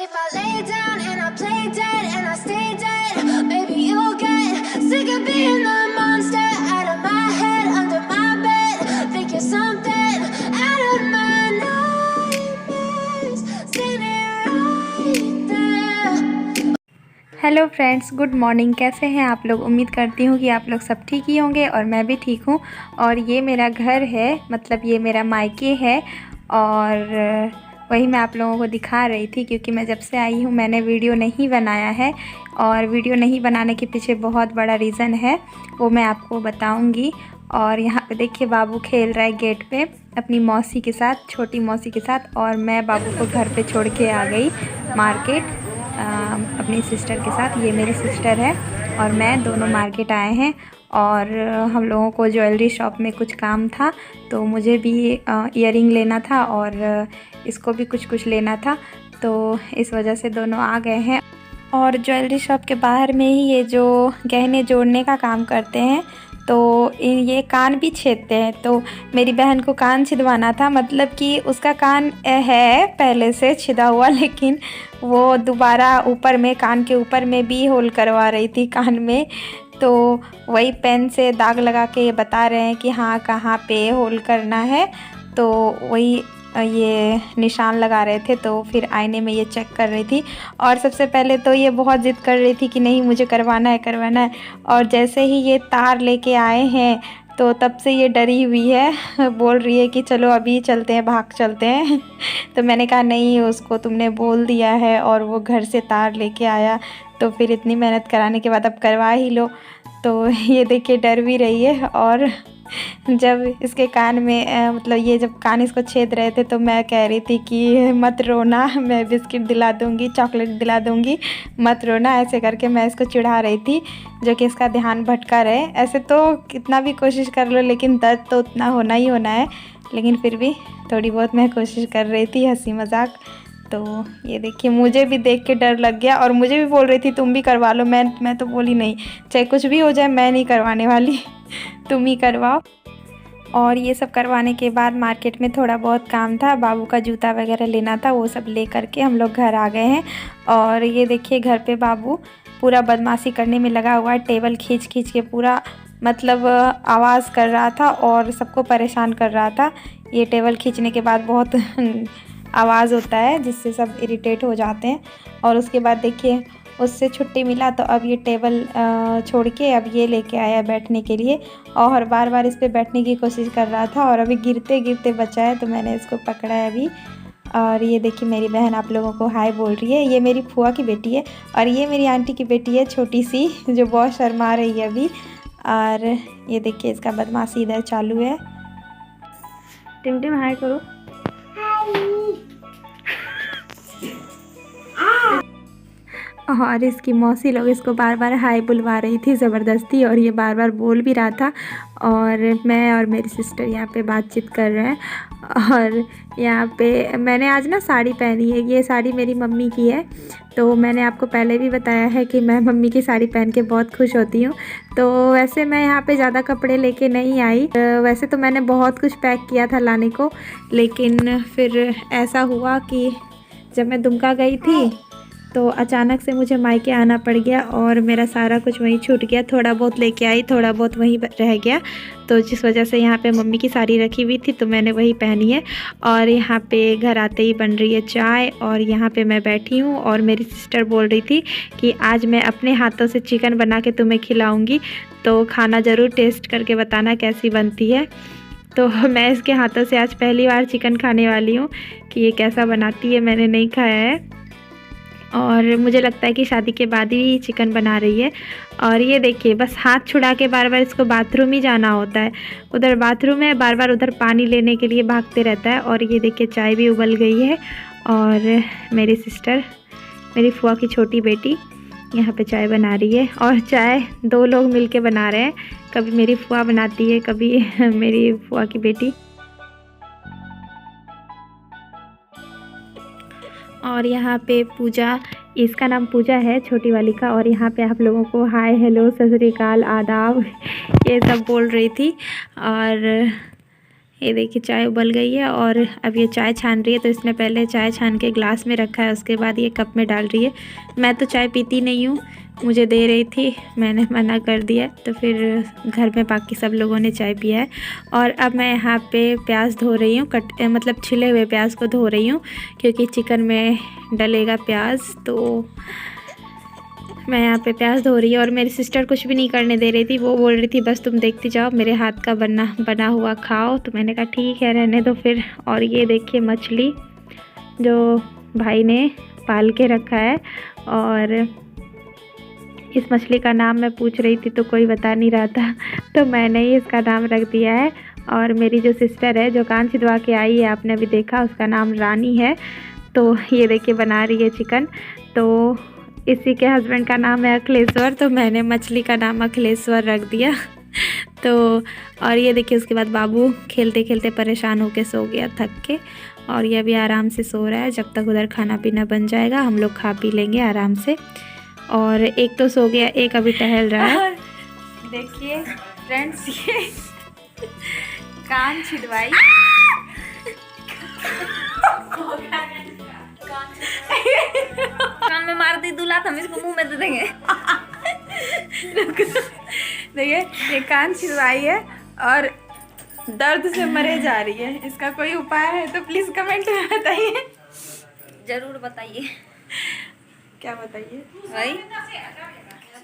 if I lay down and I play dead and I stay dead, maybe you'll get sick of being the monster out of my head, under my bed. Think you're something out of my nightmares, standing right there. Hello friends, good morning. कैसे हैं आप लोग? उम्मीद करती हूँ कि आप लोग सब ठीक ही होंगे और मैं भी ठीक हूँ। और ये मेरा घर है, मतलब ये मेरा मायके है और वही मैं आप लोगों को दिखा रही थी, क्योंकि मैं जब से आई हूँ मैंने वीडियो नहीं बनाया है और वीडियो नहीं बनाने के पीछे बहुत बड़ा रीज़न है, वो मैं आपको बताऊँगी। और यहाँ पे देखिए बाबू खेल रहा है गेट पे अपनी मौसी के साथ, छोटी मौसी के साथ, और मैं बाबू को घर पे छोड़ के आ गई मार्केट अपनी सिस्टर के साथ। ये मेरी सिस्टर है और मैं दोनों मार्केट आए हैं और हम लोगों को ज्वेलरी शॉप में कुछ काम था, तो मुझे भी इयररिंग लेना था और इसको भी कुछ लेना था, तो इस वजह से दोनों आ गए हैं। और ज्वेलरी शॉप के बाहर में ही ये जो गहने जोड़ने का काम करते हैं, तो ये कान भी छेदते हैं। तो मेरी बहन को कान छिदवाना था, मतलब कि उसका कान है पहले से छिदा हुआ, लेकिन वो दोबारा ऊपर में कान के ऊपर में भी होल करवा रही थी कान में। तो वही पेन से दाग लगा के बता रहे हैं कि हाँ कहाँ पे होल करना है, तो वही ये निशान लगा रहे थे। तो फिर आईने में ये चेक कर रही थी और सबसे पहले तो ये बहुत ज़िद कर रही थी कि नहीं मुझे करवाना है। और जैसे ही ये तार लेके आए हैं तो तब से ये डरी हुई है, बोल रही है कि चलो अभी चलते हैं, भाग चलते हैं। तो मैंने कहा नहीं, उसको तुमने बोल दिया है और वो घर से तार लेके आया, तो फिर इतनी मेहनत कराने के बाद अब करवा ही लो। तो ये देखिए डर भी रही है। और जब इसके कान में मतलब ये जब कान इसको छेद रहे थे तो मैं कह रही थी कि मत रोना, मैं बिस्किट दिला दूँगी, चॉकलेट दिला दूँगी, मत रोना, ऐसे करके मैं इसको चिढ़ा रही थी, जो कि इसका ध्यान भटका रहे। ऐसे तो कितना भी कोशिश कर लो लेकिन दर्द तो उतना होना ही होना है, लेकिन फिर भी थोड़ी बहुत मैं कोशिश कर रही थी, हंसी मजाक। तो ये देखिए मुझे भी देख के डर लग गया और मुझे भी बोल रही थी तुम भी करवा लो। मैं तो बोली नहीं, चाहे कुछ भी हो जाए मैं नहीं करवाने वाली, तुम ही करवाओ। और ये सब करवाने के बाद मार्केट में थोड़ा बहुत काम था, बाबू का जूता वगैरह लेना था, वो सब ले करके हम लोग घर आ गए हैं। और ये देखिए घर पे बाबू पूरा बदमाशी करने में लगा हुआ है, टेबल खींच के पूरा मतलब आवाज़ कर रहा था और सबको परेशान कर रहा था। ये टेबल खींचने के बाद बहुत आवाज़ होता है जिससे सब इरिटेट हो जाते हैं। और उसके बाद देखिए उससे छुट्टी मिला तो अब ये टेबल छोड़ के अब ये लेके आया बैठने के लिए, और बार बार इस पे बैठने की कोशिश कर रहा था और अभी गिरते गिरते बचा है, तो मैंने इसको पकड़ा है अभी। और ये देखिए मेरी बहन आप लोगों को हाय बोल रही है, ये मेरी फुआ की बेटी है और ये मेरी आंटी की बेटी है छोटी सी, जो बहुत शर्मा रही है अभी। और ये देखिए इसका बदमाशी इधर चालू है। टिमटिम हाय करो। और इसकी मौसी लोग इसको बार बार हाय बुलवा रही थी ज़बरदस्ती, और ये बार बार बोल भी रहा था। और मैं और मेरी सिस्टर यहाँ पे बातचीत कर रहे हैं। और यहाँ पे मैंने आज ना साड़ी पहनी है, ये साड़ी मेरी मम्मी की है। तो मैंने आपको पहले भी बताया है कि मैं मम्मी की साड़ी पहन के बहुत खुश होती हूँ। तो वैसे मैं यहाँ पे ज़्यादा कपड़े लेके नहीं आई, वैसे तो मैंने बहुत कुछ पैक किया था लाने को, लेकिन फिर ऐसा हुआ कि जब मैं दुमका गई थी तो अचानक से मुझे मायके आना पड़ गया और मेरा सारा कुछ वहीं छूट गया। थोड़ा बहुत लेके आई, थोड़ा बहुत वहीं रह गया, तो जिस वजह से यहाँ पे मम्मी की साड़ी रखी हुई थी तो मैंने वही पहनी है। और यहाँ पे घर आते ही बन रही है चाय और यहाँ पे मैं बैठी हूँ। और मेरी सिस्टर बोल रही थी कि आज मैं अपने हाथों से चिकन बना के तुम्हें खिलाऊँगी, तो खाना ज़रूर टेस्ट करके बताना कैसी बनती है। तो मैं इसके हाथों से आज पहली बार चिकन खाने वाली हूँ कि ये कैसा बनाती है, मैंने नहीं खाया है। और मुझे लगता है कि शादी के बाद ही चिकन बना रही है। और ये देखिए बस हाथ छुड़ा के बार बार इसको बाथरूम ही जाना होता है, उधर बाथरूम है, बार बार उधर पानी लेने के लिए भागते रहता है। और ये देखिए चाय भी उबल गई है और मेरी सिस्टर, मेरी फुआ की छोटी बेटी, यहाँ पे चाय बना रही है। और चाय 2 लोग मिलके बना रहे हैं, कभी मेरी फुआ बनाती है, कभी मेरी फुआ की बेटी। और यहाँ पे पूजा, इसका नाम पूजा है छोटी वाली का, और यहाँ पे आप लोगों को हाय हेलो सत श्री अकाल आदाब ये सब बोल रही थी। और ये देखिए चाय उबल गई है और अब ये चाय छान रही है। तो इसने पहले चाय छान के ग्लास में रखा है, उसके बाद ये कप में डाल रही है। मैं तो चाय पीती नहीं हूँ, मुझे दे रही थी, मैंने मना कर दिया, तो फिर घर में बाकी सब लोगों ने चाय पिया है। और अब मैं यहाँ पे प्याज धो रही हूँ, मतलब छिले हुए प्याज को धो रही हूँ क्योंकि चिकन में डलेगा प्याज। तो मैं यहाँ पे प्याज धो रही हूँ और मेरी सिस्टर कुछ भी नहीं करने दे रही थी। वो बोल रही थी बस तुम देखती जाओ, मेरे हाथ का बना हुआ खाओ। तो मैंने कहा ठीक है रहने दो फिर। और ये देखिए मछली जो भाई ने पाल के रखा है, और इस मछली का नाम मैं पूछ रही थी तो कोई बता नहीं रहा था, तो मैंने ही इसका नाम रख दिया है। और मेरी जो सिस्टर है जो कान छिदवा के आई है, आपने अभी देखा, उसका नाम रानी है। तो ये देखिए बना रही है चिकन। तो इसी के हस्बैंड का नाम है अखिलेश्वर, तो मैंने मछली का नाम अखिलेश्वर रख दिया। तो और ये देखिए उसके बाद बाबू खेलते खेलते परेशान होके सो गया थक के, और ये भी आराम से सो रहा है। जब तक उधर खाना पीना बन जाएगा हम लोग खा पी लेंगे आराम से। और एक तो सो गया, एक अभी टहल रहा है। देखिए फ्रेंड्स ये कान छिदवाई कान में मार दी दूल्हा, हम इसको मुंह में दे देंगे। देखिए ये कान छिदवाई है और दर्द से मरे जा रही है। इसका कोई उपाय है तो प्लीज़ कमेंट में बताइए। जरूर बताइए। क्या बताइए भाई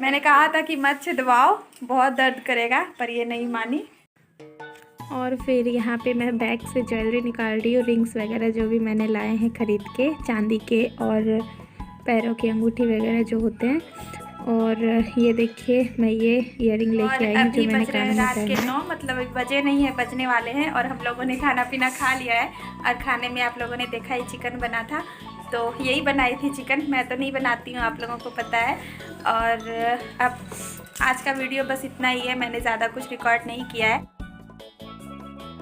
मैंने कहा था कि मत छिदवाओ, बहुत दर्द करेगा, पर ये नहीं मानी। और फिर यहाँ पे मैं बैग से ज्वेलरी निकाल रही हूँ, रिंग्स वगैरह जो भी मैंने लाए हैं ख़रीद के, चांदी के, और पैरों की अंगूठी वगैरह जो होते हैं। और ये देखिए मैं ये ईयरिंग लेके आई हूँ जो मैंने कान में रात के पहना है। 9 मतलब 1 बजे नहीं है, बजने वाले हैं। और हम लोगों ने खाना पीना खा लिया है। और खाने में आप लोगों ने देखा ही चिकन बना था, तो यही बनाई थी चिकन। मैं तो नहीं बनाती हूँ, आप लोगों को पता है। और अब आज का वीडियो बस इतना ही है, मैंने ज़्यादा कुछ रिकॉर्ड नहीं किया है।